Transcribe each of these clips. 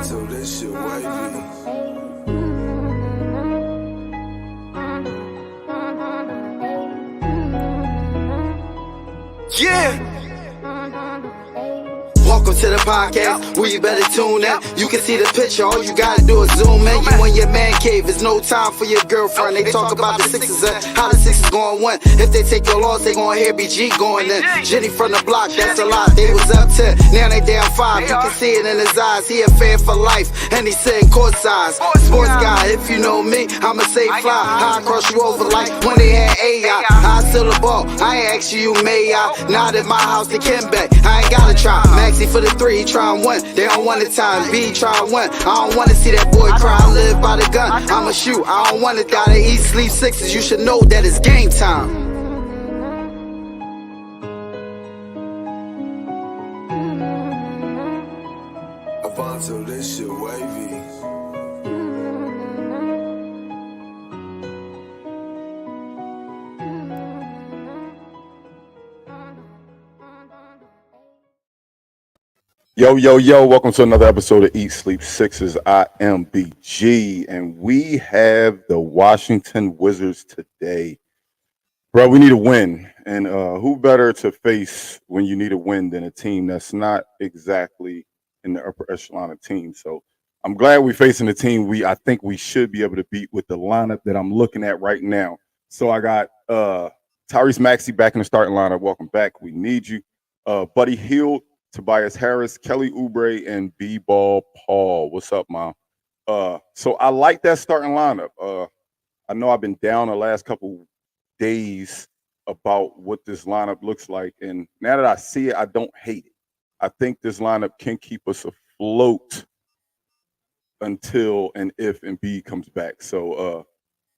So this shit wavy. Yeah. Welcome to the podcast, where you better tune in. You can see the picture, all you gotta do is zoom in. You in your man cave, it's no time for your girlfriend. They talk about the Sixers and how the Sixers gon' win. If they take your loss, they gon' hear BG going in. Jenny from the block, that's a lot. They was up 10, now they down 5. You can see it in his eyes, he a fan for life, and he sitting courtside. Sports guy, if you know me, I'ma say fly. I cross you over like when they had AI. I steal the ball, I ain't ask you, may I? Not at my house, the Kimbe, I ain't gotta try. Maxie for the 3, he try and win. They don't want the time. B try and win. I don't wanna see that boy cry. I live by the gun. I'ma shoot. I don't wanna die. They eat, sleep sixes. You should know that it's game time. Avonto, this shit wavy. Yo, yo, yo, welcome to another episode of Eat, Sleep, Sixes. I am BG, and we have the Washington Wizards today. Bro, we need a win, and who better to face when you need a win than a team that's not exactly in the upper echelon of teams. So I'm glad we're facing a team I think we should be able to beat with the lineup that I'm looking at right now. So I got Tyrese Maxey back in the starting lineup. Welcome back. We need you. Buddy Hield, Tobias Harris, Kelly Oubre, and B-Ball Paul. What's up, Mom? So I like that starting lineup. I know I've been down the last couple days about what this lineup looks like, and now that I see it, I don't hate it. I think this lineup can keep us afloat until and if Embiid comes back. So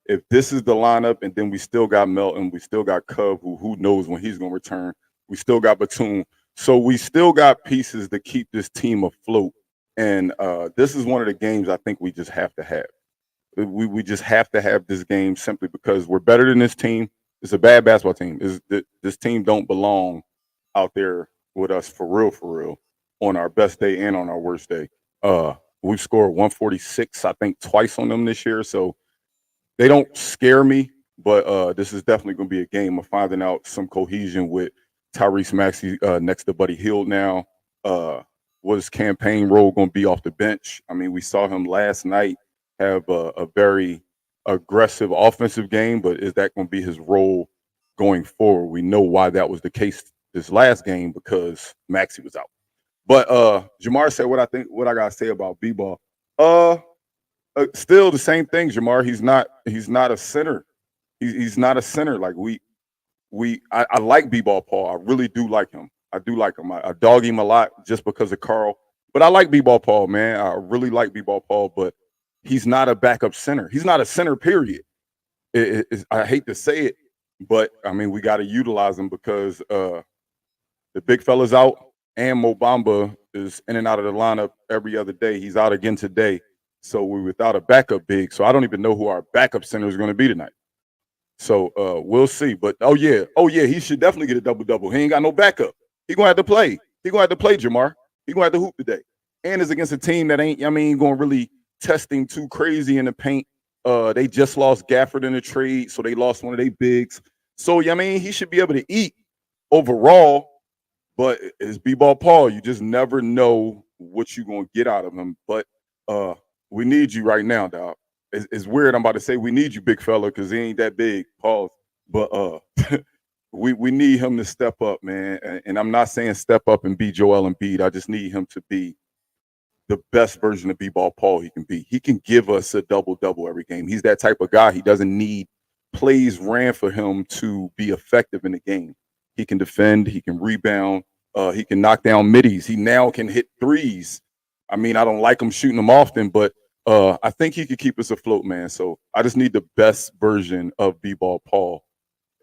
if this is the lineup, and then we still got Melton, we still got Cove, who knows when he's going to return. We still got Batum. So we still got pieces to keep this team afloat. And this is one of the games I think we just have to have. We just have to have this game simply because we're better than this team. It's a bad basketball team. This team don't belong out there with us for real, on our best day and on our worst day. We've scored 146, I think, twice on them this year. So they don't scare me, but this is definitely going to be a game of finding out some cohesion with Tyrese Maxey next to Buddy Hield now. What his campaign role going to be off the bench? I mean, we saw him last night have a very aggressive offensive game, but is that going to be his role going forward? We know why that was the case this last game because Maxey was out. But Jamar said what I got to say about B-Ball. Still the same thing, Jamar. He's not a center. He's not a center. Like I like B-Ball Paul. I really do like him. I dog him a lot just because of Carl. But I like B-Ball Paul, man. I really like B-Ball Paul, but he's not a backup center. He's not a center, period. I hate to say it, but, I mean, we got to utilize him because the big fella's out and Mo Bamba is in and out of the lineup every other day. He's out again today. So we're without a backup big. So I don't even know who our backup center is going to be tonight. So we'll see. But oh yeah, he should definitely get a double-double. He ain't got no backup. He gonna have to play. Jamar. He gonna have to hoop today. And it's against a team that ain't, going really testing too crazy in the paint. They just lost Gafford in the trade, so they lost one of their bigs. So he should be able to eat overall. But it's B-Ball Paul. You just never know what you're gonna get out of him. But we need you right now, dog. It's weird. I'm about to say we need you, big fella, because he ain't that big. Pause. But we need him to step up, man. And I'm not saying step up and be Joel Embiid. I just need him to be the best version of B-Ball Paul he can be. He can give us a double-double every game. He's that type of guy. He doesn't need plays ran for him to be effective in the game. He can defend. He can rebound. He can knock down middies. He now can hit threes. I mean, I don't like him shooting them often, but I think he could keep us afloat, man. So I just need the best version of B-Ball Paul,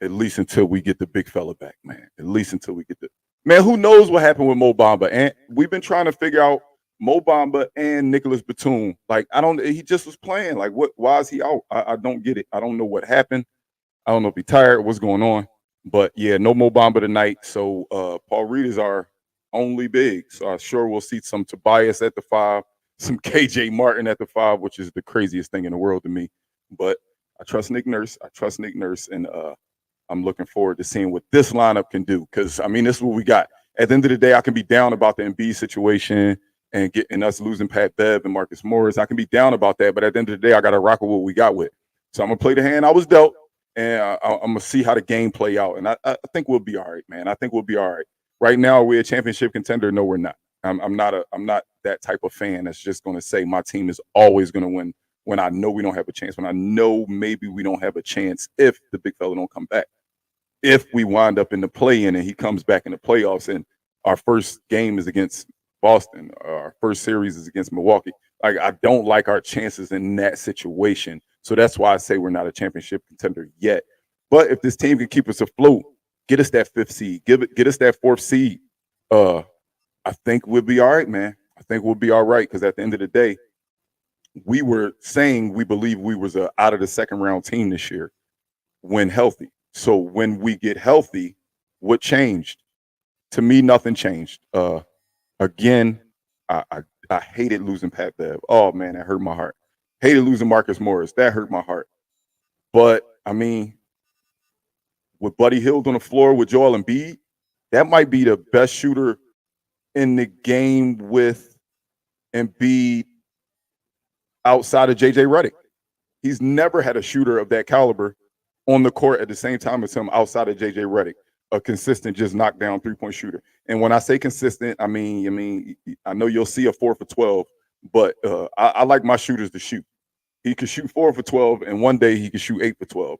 at least until we get the big fella back, man. At least until we get man, who knows what happened with Mo Bamba? And we've been trying to figure out Mo Bamba and Nicholas Batum. Like, he just was playing. Like, why is he out? I don't get it. I don't know what happened. I don't know if he's tired, what's going on. But yeah, no Mo Bamba tonight. So Paul Reed is our only big. So I'm sure we'll see some Tobias at the 5, some KJ Martin at the 5, which is the craziest thing in the world to me. But I trust Nick Nurse. And I'm looking forward to seeing what this lineup can do. Because I mean, this is what we got. At the end of the day, I can be down about the Embiid situation and us losing Pat Bev and Marcus Morris. I can be down about that, but at the end of the day, I got to rock with what we got with. So I'm gonna play the hand I was dealt, and I'm gonna see how the game play out. And I think we'll be all right, man. I think we'll be all right. Right now, are we a championship contender? No, we're not. I'm not that type of fan that's just gonna say my team is always gonna win when I know we don't have a chance. When I know maybe we don't have a chance if the big fella don't come back. If we wind up in the play-in and he comes back in the playoffs and our first game is against Boston, our first series is against Milwaukee, like I don't like our chances in that situation. So that's why I say we're not a championship contender yet. But if this team can keep us afloat, get us that 5th seed, get us that 4th seed, I think we'll be all right, man. I think we'll be all right because at the end of the day, we were saying we believe we was a out of the second round team this year when healthy. So when we get healthy, what changed? To me, nothing changed. Again, I hated losing Pat Bev. Oh man, that hurt my heart. Hated losing Marcus Morris. That hurt my heart. But I mean, with Buddy Hield on the floor with Joel Embiid, that might be the best shooter in the game with Embiid outside of JJ Redick. He's never had a shooter of that caliber on the court at the same time as him outside of JJ Redick, a consistent just knockdown 3-point shooter. And when I say consistent, I mean, I know you'll see a 4 for 12, but I like my shooters to shoot. He could shoot 4 for 12, and one day he could shoot 8 for 12.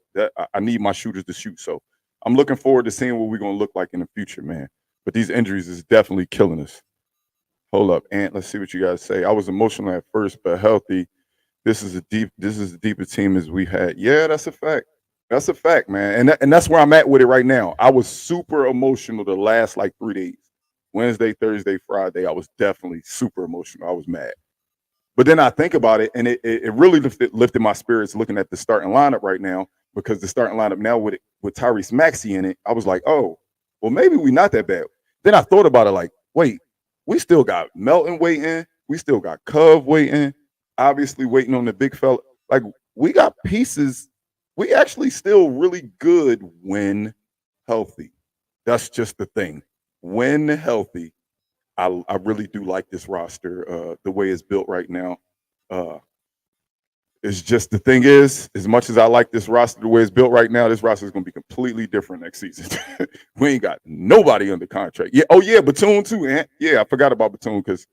I need my shooters to shoot. So I'm looking forward to seeing what we're going to look like in the future, man. But these injuries is definitely killing us. Hold up, Ant. Let's see what you guys say. I was emotional at first, but healthy. This is the deepest team as we've had. Yeah, that's a fact. That's a fact, man. And that's where I'm at with it right now. I was super emotional the last like 3 days. Wednesday, Thursday, Friday. I was definitely super emotional. I was mad. But then I think about it, and it really lifted my spirits looking at the starting lineup right now, because the starting lineup now with Tyrese Maxey in it, I was like, oh, well, maybe we're not that bad. Then I thought about it like, wait, we still got Melton waiting. We still got Cove waiting. Obviously waiting on the big fella. Like, we got pieces. We actually still really good when healthy. That's just the thing. When healthy, I really do like this roster, the way it's built right now. It's just the thing is, as much as I like this roster, the way it's built right now, this roster is going to be completely different next season. We ain't got nobody under contract. Yeah, oh yeah, Batum too. Ant. Yeah, I forgot about Batum because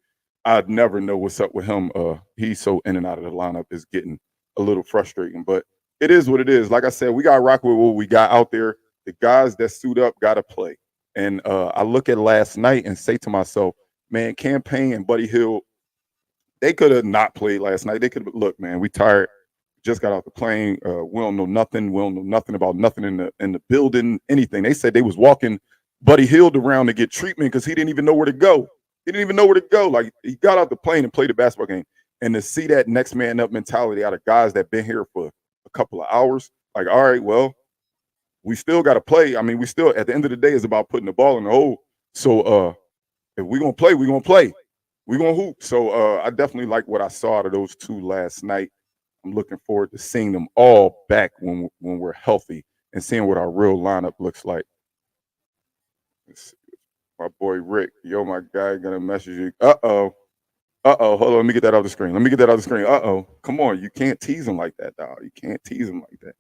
I'd never know what's up with him. He's so in and out of the lineup, is getting a little frustrating. But it is what it is. Like I said, we got to rock with what we got out there. The guys that suit up got to play. And I look at last night and say to myself, man, Cam Payne and Buddy Hield, they could have not played last night. They could have, look, man, we tired. Just got off the plane. We don't know nothing. We don't know nothing about nothing in the building, anything. They said they was walking Buddy Hield around to get treatment because he didn't even know where to go. He didn't even know where to go. Like, he got off the plane and played a basketball game. And to see that next man up mentality out of guys that been here for a couple of hours, like, all right, well, we still got to play. I mean, we still, at the end of the day, it's about putting the ball in the hole. So if we're going to play, we're going to play. We're going to hoop. So I definitely like what I saw out of those two last night. I'm looking forward to seeing them all back when we're healthy and seeing what our real lineup looks like. Let's see. My boy Rick, yo, my guy, gonna message you. Uh-oh. Hold on, let me get that off the screen. Come on, you can't tease him like that, dog. You can't tease him like that.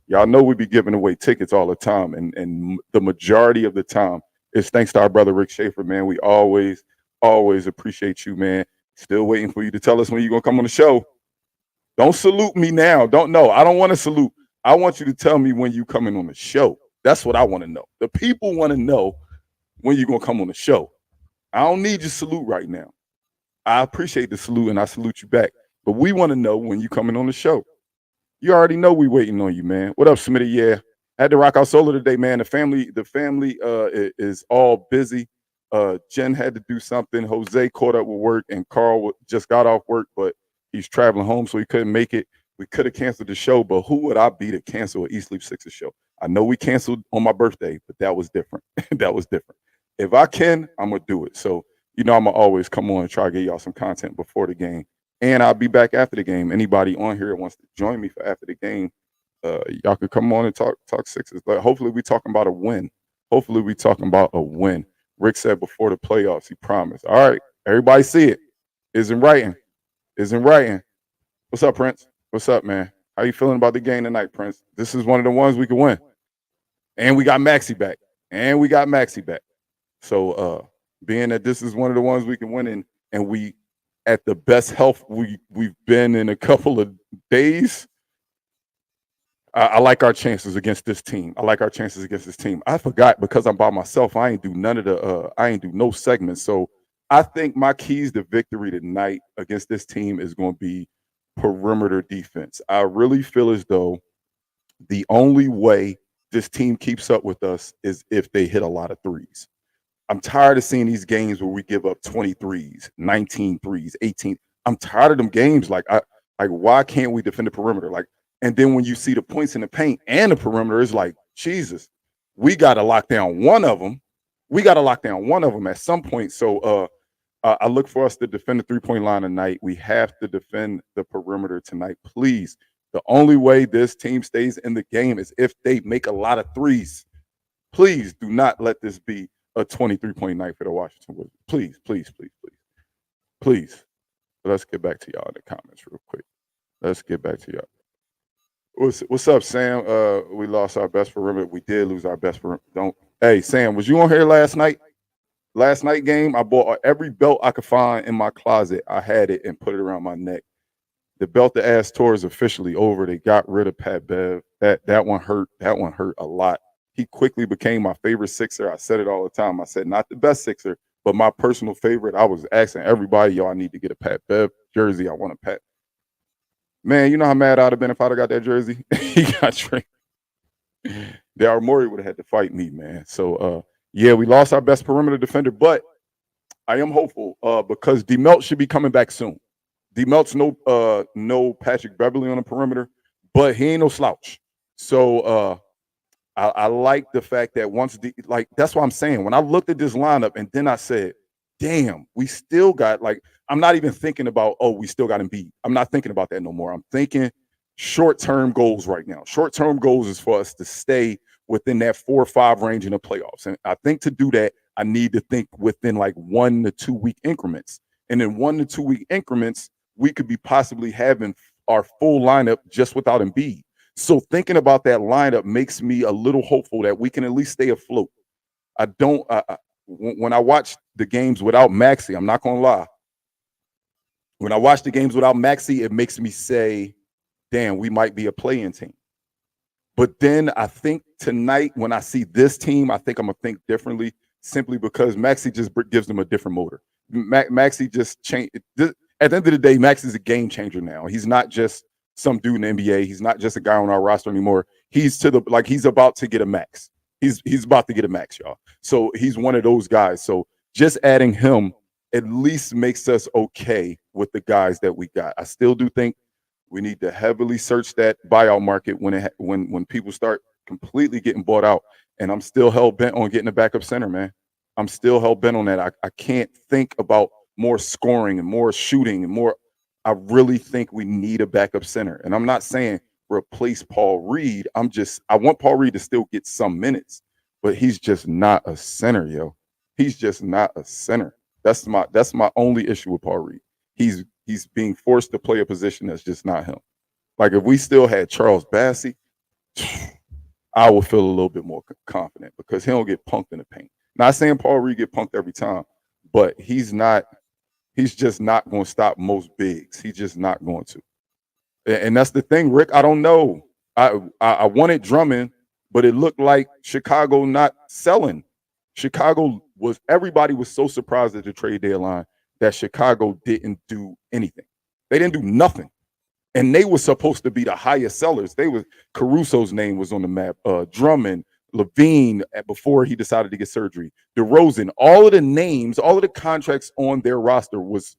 Y'all know we be giving away tickets all the time, and the majority of the time is thanks to our brother Rick Schaefer, man. We always appreciate you, man. Still waiting for you to tell us when you're gonna come on the show. Don't salute me now. I don't want to salute. I want you to tell me when you coming on the show. That's what I want to know. The people want to know when you're gonna come on the show. I don't need your salute right now. I appreciate the salute and I salute you back. But we want to know when you coming on the show. You already know we waiting on you, man. What up, Smitty? Yeah. I had to rock out solo today, man. The family is all busy. Jen had to do something. Jose caught up with work, and Carl just got off work, but he's traveling home, so he couldn't make it. We could have canceled the show, but who would I be to cancel an Eat Sleep Sixers show? I know we canceled on my birthday, but that was different. That was different. If I can, I'm going to do it. So, you know, I'm going to always come on and try to get y'all some content before the game And I'll be back after the game. Anybody on here that wants to join me for after the game, y'all can come on and talk Sixers. But hopefully we talking about a win. Hopefully we talking about a win. Rick said before the playoffs, he promised. All right, everybody see it. Is in writing. Is in writing. What's up, Prince? What's up, man? How you feeling about the game tonight, Prince? This is one of the ones we can win. And we got Maxey back. So being that this is one of the ones we can win in, and we at the best health we've been in a couple of days, I like our chances against this team. I forgot because I'm by myself. I ain't do no segments. So I think my keys to victory tonight against this team is going to be perimeter defense. I really feel as though the only way this team keeps up with us is if they hit a lot of threes. I'm tired of seeing these games where we give up 20 threes, 19 threes, 18. I'm tired of them games. Like why can't we defend the perimeter? And then when you see the points in the paint and the perimeter, it's like, Jesus, we got to lock down one of them. At some point. So I look for us to defend the three-point line tonight. We have to defend the perimeter tonight, please. The only way this team stays in the game is if they make a lot of threes. Please do not let this be a 23-point night for the Washington Wizards. Please, please, please, please. Please. Let's get back to y'all in the comments real quick. What's up, Sam? We lost our best perimeter. We did lose our best perimeter. Hey, Sam, was you on here last night? Last night game, I bought every belt I could find in my closet. I had it and put it around my neck. The belt the ass tour is officially over. They got rid of Pat Bev. That one hurt. That one hurt a lot. He quickly became my favorite Sixer. I said it all the time. I said not the best Sixer, but my personal favorite. I was asking everybody, yo, I need to get a Pat Bev jersey. I want a Pat. Man, you know how mad I'd have been if I'd have got that jersey? He got traded. Daryl Morey would have had to fight me, man. So, yeah, we lost our best perimeter defender, but I am hopeful because DeMelt should be coming back soon. DeMelt's no Patrick Beverly on the perimeter, but he ain't no slouch. So I like the fact that that's what I'm saying. When I looked at this lineup and then I said, damn, we still got I'm not even thinking about, we still got Embiid. I'm not thinking about that no more. I'm thinking short-term goals right now. Short-term goals is for us to stay within that 4 or 5 range in the playoffs. And I think to do that, I need to think within 1 to 2 week increments. And in 1 to 2 week increments, we could be possibly having our full lineup just without Embiid. So thinking about that lineup makes me a little hopeful that we can at least stay afloat. When I watch the games without Maxey, I'm not going to lie. When I watch the games without Maxey, it makes me say, damn, we might be a play-in team. But then I think tonight when I see this team, I think I'm going to think differently simply because Maxey just gives them a different motor. Maxey just changed. At the end of the day, Maxey's a game changer now. He's not just some dude in the NBA. He's not just a guy on our roster anymore. He's he's about to get a max. He's about to get a max, y'all. So he's one of those guys. So just adding him at least makes us okay with the guys that we got. I still do think we need to heavily search that buyout market when people start completely getting bought out. And I'm still hell bent on getting a backup center, man. I'm still hell bent on that. I can't think about more scoring and more shooting and more. I really think we need a backup center. And I'm not saying replace Paul Reed. I want Paul Reed to still get some minutes, but he's just not a center, yo. He's just not a center. That's my only issue with Paul Reed. He's being forced to play a position that's just not him. Like if we still had Charles Bassey, I would feel a little bit more confident because he don't get punked in the paint. Not saying Paul Reed get punked every time, but he's just not going to stop most bigs. He's just not going to. And that's the thing, Rick. I don't know. I wanted Drummond, but it looked like Chicago not selling. Everybody was so surprised at the trade deadline that Chicago didn't do anything. They didn't do nothing. And they were supposed to be the highest sellers. Caruso's name was on the map. Drummond, Levine, before he decided to get surgery. DeRozan, all of the names, all of the contracts on their roster was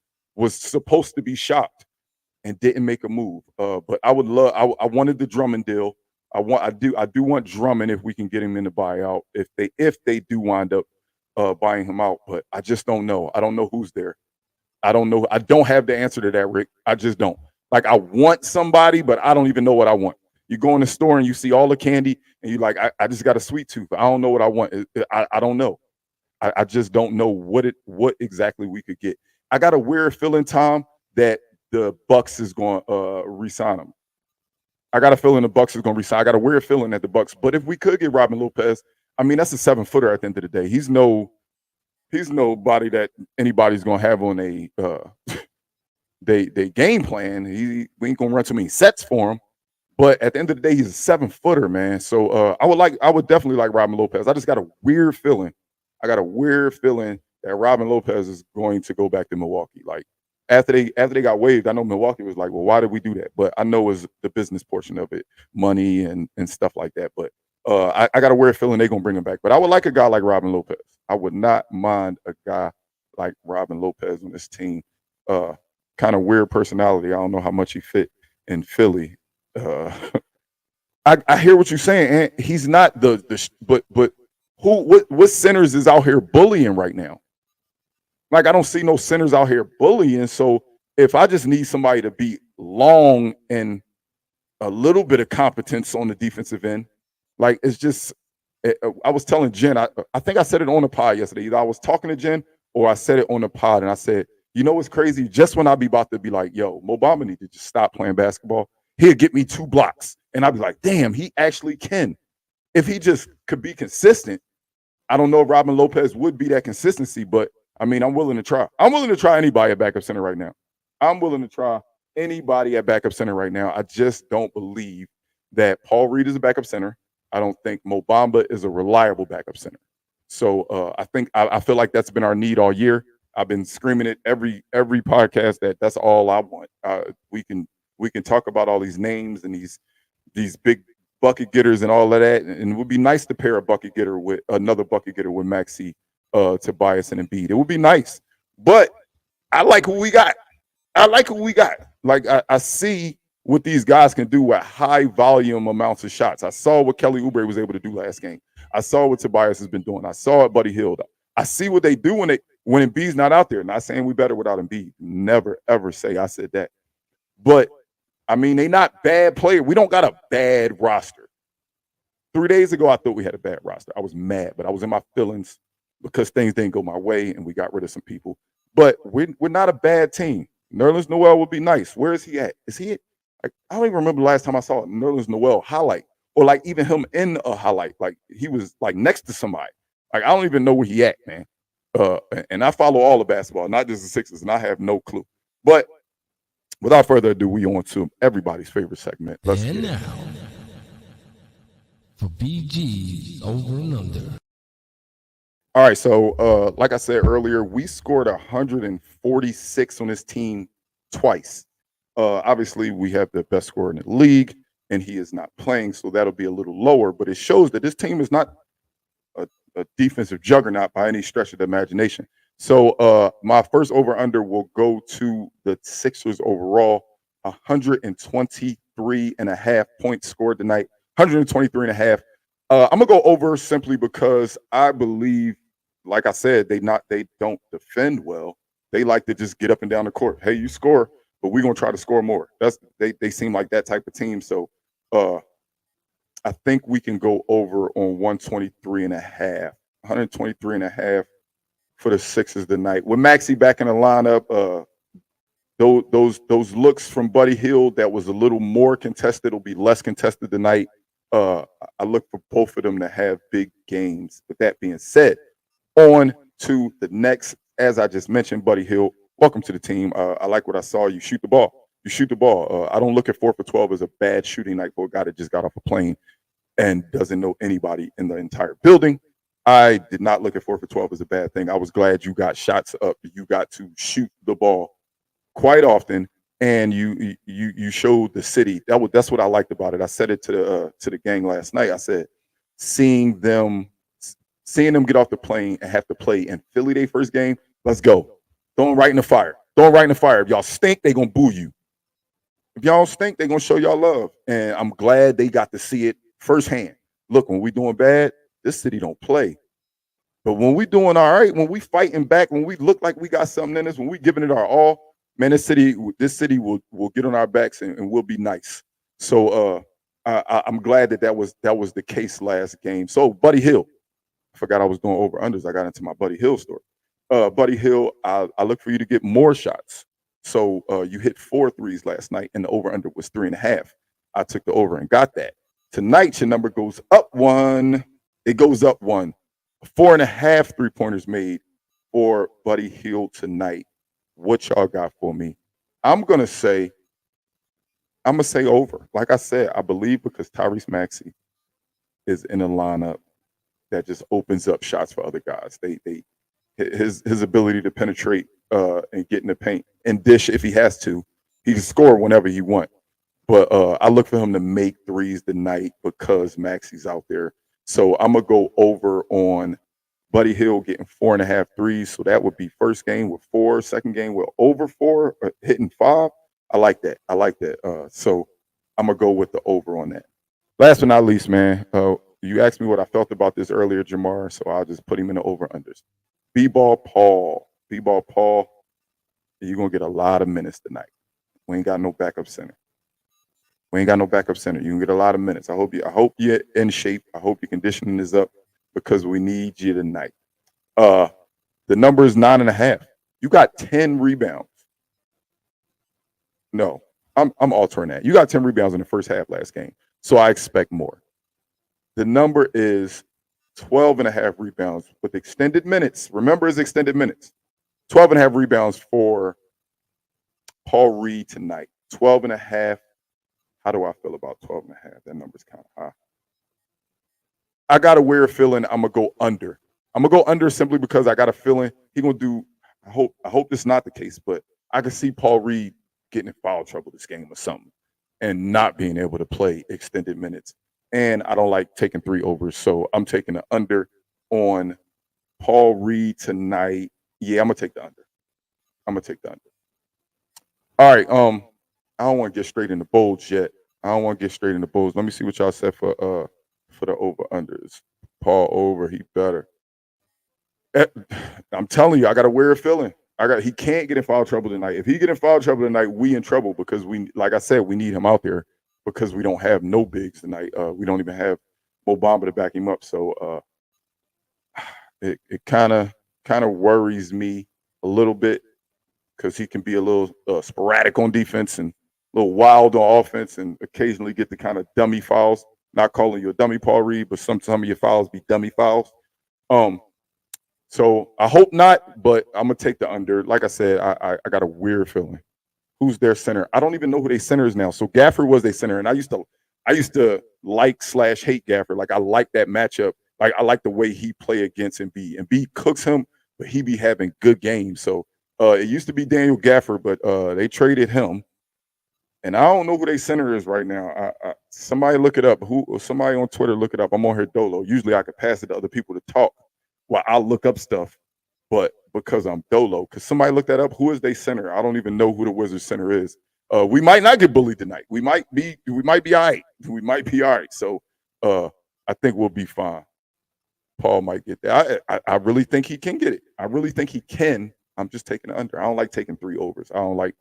supposed to be shopped and didn't make a move. But I wanted the Drummond deal. I do want Drummond if we can get him in the buyout. If they do wind up buying him out, but I just don't know. I don't know who's there. I don't know. I don't have the answer to that, Rick. I just don't. Like, I want somebody, but I don't even know what I want. You go in the store and you see all the candy, and you're like, I just got a sweet tooth. I don't know what I want. I don't know. I just don't know what exactly we could get. I got a weird feeling, Tom, that the Bucks is going to re-sign him. I got a feeling the Bucks is going to resign. I got a weird feeling that the Bucks. But if we could get Robin Lopez, I mean, that's a 7-footer at the end of the day. He's nobody that anybody's going to have on a they game plan. We ain't going to run too many sets for him. But at the end of the day, he's a 7-footer, man. So I would definitely like Robin Lopez. I just got a weird feeling. That Robin Lopez is going to go back to Milwaukee. Like, after they got waived, I know Milwaukee was like, well, why did we do that? But I know it's the business portion of it, money and stuff like that. But I got a weird feeling they're gonna bring him back. But I would like a guy like Robin Lopez. I would not mind a guy like Robin Lopez on this team. Kind of weird personality. I don't know how much he fit in Philly. I hear what you're saying, and he's not but what centers is out here bullying right now? Like, I don't see no centers out here bullying. So if I just need somebody to be long and a little bit of competence on the defensive end, like, it's just, I was telling Jen, I think I said it on the pod yesterday. Either I was talking to Jen or I said it on the pod, and I said, you know what's crazy? Just when I'd be about to be like, yo, Mo Bamba need to just stop playing basketball, he'll get me 2 blocks. And I'd be like, damn, he actually can. If he just could be consistent, I don't know if Robin Lopez would be that consistency, but I mean, I'm willing to try. I'm willing to try anybody at backup center right now. I'm willing to try anybody at backup center right now. I just don't believe that Paul Reed is a backup center. I don't think Mo Bamba is a reliable backup center. So I feel like that's been our need all year. I've been screaming it every podcast that's all I want. We can talk about all these names and these big bucket getters and all of that, and it would be nice to pair a bucket getter with another bucket getter with Maxey, Tobias, and Embiid. It would be nice, but I like who we got. Like, I see what these guys can do at high volume amounts of shots. I saw what Kelly Oubre was able to do last game. I saw what Tobias has been doing. I saw what Buddy Hield. I see what they do when Embiid's not out there. Not saying we better without Embiid. Never ever say I said that. But I mean, they not bad players. We don't got a bad roster. 3 days ago, I thought we had a bad roster. I was mad, but I was in my feelings because things didn't go my way and we got rid of some people. But we're not a bad team. Nerlens Noel would be nice. Where is he at? Is he at? Like, I don't even remember the last time I saw Nerlens Noel highlight, or like even him in a highlight. Like, he was like next to somebody. Like, I don't even know where he at, man. And I follow all the basketball, not just the Sixers, and I have no clue. But without further ado, we on to everybody's favorite segment. Let's get it. Now, for BG's Over and Under. All right, so like I said earlier, we scored 146 on this team twice. Obviously, we have the best scorer in the league, and he is not playing, so that'll be a little lower. But it shows that this team is not a defensive juggernaut by any stretch of the imagination. So my first over-under will go to the Sixers overall, 123.5 points scored tonight, 123.5. I'm going to go over simply because I believe, like I said, they don't defend well. They like to just get up and down the court. Hey, you score, but we're going to try to score more. They seem like that type of team. So I think we can go over on 123.5. 123.5 for the Sixers tonight. With Maxey back in the lineup, those looks from Buddy Hield that was a little more contested will be less contested tonight. I look for both of them to have big games. With that being said, on to the next, as I just mentioned, Buddy Hield, welcome to the team. I like what I saw. You shoot the ball. I don't look at 4 for 12 as a bad shooting night for a guy that just got off a plane and doesn't know anybody in the entire building. I did not look at 4 for 12 as a bad thing. I was glad you got shots up. You got to shoot the ball quite often, and you showed the city. That's what I liked about it. I said it to the gang last night. I said, seeing them get off the plane and have to play in Philly their first game, let's go. Throw them right in the fire. If y'all stink, they gonna boo you. If y'all stink, they gonna show y'all love. And I'm glad they got to see it firsthand. Look, when we doing bad, this city don't play. But when we doing all right, when we fighting back, when we look like we got something in us, when we giving it our all, man, this city will get on our backs and we'll be nice. So I'm glad that was the case last game. So Buddy Hill, I forgot I was doing over unders. I got into my Buddy Hill story. Buddy Hill, I look for you to get more shots. So you hit 4 threes last night, and the over under was 3.5. I took the over and got that. Tonight, your number goes up 1. It goes up 1. 4.5 3-pointers made for Buddy Hill tonight. What y'all got for me? I'm gonna say over. Like I said, I believe because Tyrese Maxey is in a lineup that just opens up shots for other guys. His ability to penetrate and get in the paint and dish if he has to. He can score whenever he wants. But I look for him to make threes tonight because Maxey's out there. So I'm gonna go over on Buddy Hill getting 4.5 threes. So that would be first game with 4, second game with over 4, hitting 5. I like that. So I'm gonna go with the over on that. Last but not least, man, you asked me what I felt about this earlier, Jamar. So I'll just put him in the over unders. B-ball Paul, you're gonna get a lot of minutes tonight. We ain't got no backup center. You can get a lot of minutes. I hope you're in shape. I hope your conditioning is up because we need you tonight. The number is 9.5. You got 10 rebounds. No, I'm altering that. You got 10 rebounds in the first half last game, so I expect more. The number is 12.5 rebounds with extended minutes. Remember, it's extended minutes. 12.5 rebounds for Paul Reed tonight. 12.5. How do I feel about 12.5? That number's kind of high. I got a weird feeling I'm gonna go under. I'm gonna go under simply because I got a feeling he gonna do. I hope this is not the case, but I can see Paul Reed getting in foul trouble this game or something, and not being able to play extended minutes. And I don't like taking 3 overs, so I'm taking the under on Paul Reed tonight. Yeah, I'm gonna take the under. All right. I don't want to get straight into bowls yet. Let me see what y'all said for the over unders. Paul over, he better. I'm telling you, I got a weird feeling. He can't get in foul trouble tonight. If he get in foul trouble tonight, we in trouble because like I said, we need him out there because we don't have no bigs tonight. We don't even have Mo Bamba to back him up. So it kind of worries me a little bit because he can be a little sporadic on defense and a little wild on offense and occasionally get the kind of dummy fouls. Not calling you a dummy, Paul Reed, but some of your fouls be dummy fouls. So I hope not, but I'm gonna take the under. Like I said, I got a weird feeling. Who's their center? I don't even know who their center is now. So Gafford was their center, and I used to like/hate Gafford. Like I like that matchup. Like I like the way he play against Embiid. Embiid cooks him, but he be having good games. So it used to be Daniel Gafford, but they traded him. And I don't know who their center is right now. Somebody look it up. Somebody on Twitter look it up. I'm on here dolo. Usually I could pass it to other people to talk while I'll look up stuff. But because I'm dolo, because somebody look that up. Who is their center? I don't even know who the Wizards center is. We might not get bullied tonight. We might be all right. So I think we'll be fine. Paul might get that. I really think he can get it. I really think he can. I'm just taking the under. I don't like taking 3 overs. I don't like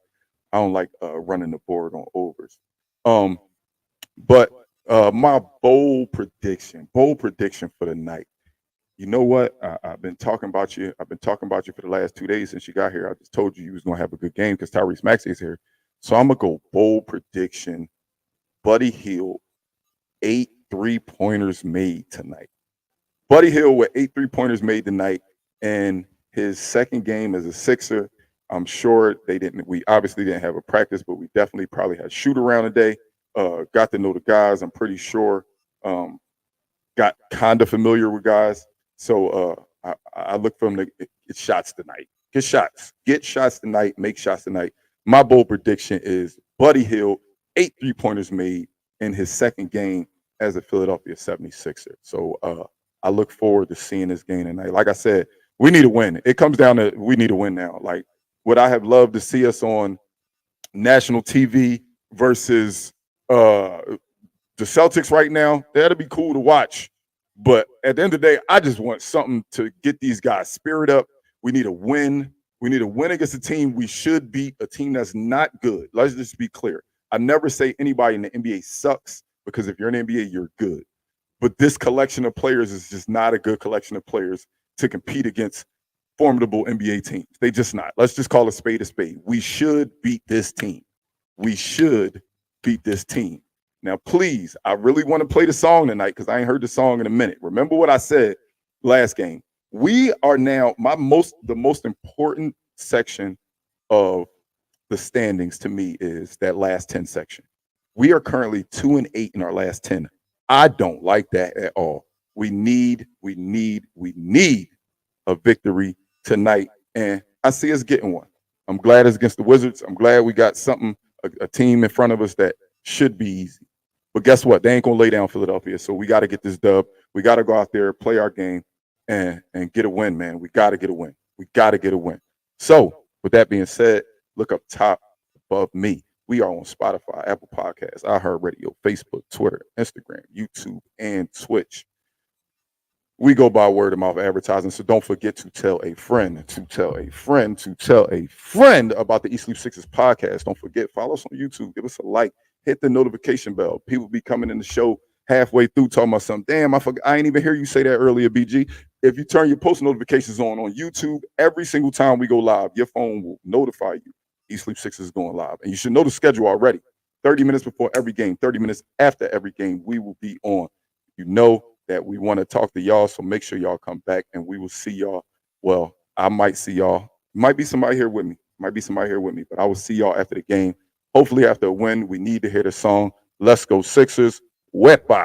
running the board on overs. But my bold prediction for the night. You know what? I've been talking about you. I've been talking about you for the last 2 days since you got here. I just told you was going to have a good game because Tyrese Maxey is here. So I'm going to go bold prediction. Buddy Hill, 8 3-pointers made tonight. Buddy Hill with 8 3-pointers made tonight. And his second game as a Sixer, I'm sure we obviously didn't have a practice, but we definitely probably had shoot around today. Got to know the guys. I'm pretty sure got kind of familiar with guys. So I look for him to get shots tonight. Get shots tonight, make shots tonight. My bold prediction is Buddy Hill, 8 3-pointers made in his second game as a Philadelphia 76er. So I look forward to seeing this game tonight. Like I said, we need a win. It comes down to we need a win now. Like, would I have loved to see us on national TV versus the Celtics right now? That'd be cool to watch. But at the end of the day, I just want something to get these guys' spirit up. We need a win. We need a win against a team we should beat, a team that's not good. Let's just be clear. I never say anybody in the NBA sucks, because if you're in the NBA, you're good. But this collection of players is just not a good collection of players to compete against formidable NBA teams. They just not. Let's just call a spade a spade. We should beat this team. We should beat this team. Now, please, I really want to play the song tonight because I ain't heard the song in a minute. Remember what I said last game. We are now the most important section of the standings to me is that last 10 section. We are currently 2-8 in our last 10. I don't like that at all. We need a victory tonight, and I see us getting one. I'm glad it's against the Wizards. I'm glad we got a team in front of us that should be easy. But guess what? They ain't gonna lay down Philadelphia. So we got to get this dub. We got to go out there, play our game, and get a win, man. We got to get a win. We got to get a win. So with that being said, look up top above me. We are on Spotify, Apple Podcasts, iHeartRadio, Facebook, Twitter, Instagram, YouTube, and Twitch. We go by word of mouth advertising, so don't forget to tell a friend, to tell a friend, to tell a friend about the Eat Sleep Sixers podcast. Don't forget, follow us on YouTube, give us a like, hit the notification bell. People be coming in the show halfway through talking about something. Damn, I ain't even hear you say that earlier, BG. If you turn your post notifications on YouTube, every single time we go live, your phone will notify you. Eat Sleep Sixers is going live. And you should know the schedule already. 30 minutes before every game, 30 minutes after every game, we will be on. You know that we want to talk to y'all, so make sure y'all come back, and we will see y'all. Well, I might see y'all. Might be somebody here with me. But I will see y'all after the game. Hopefully after a win. We need to hear the song. Let's go Sixers. Wet by.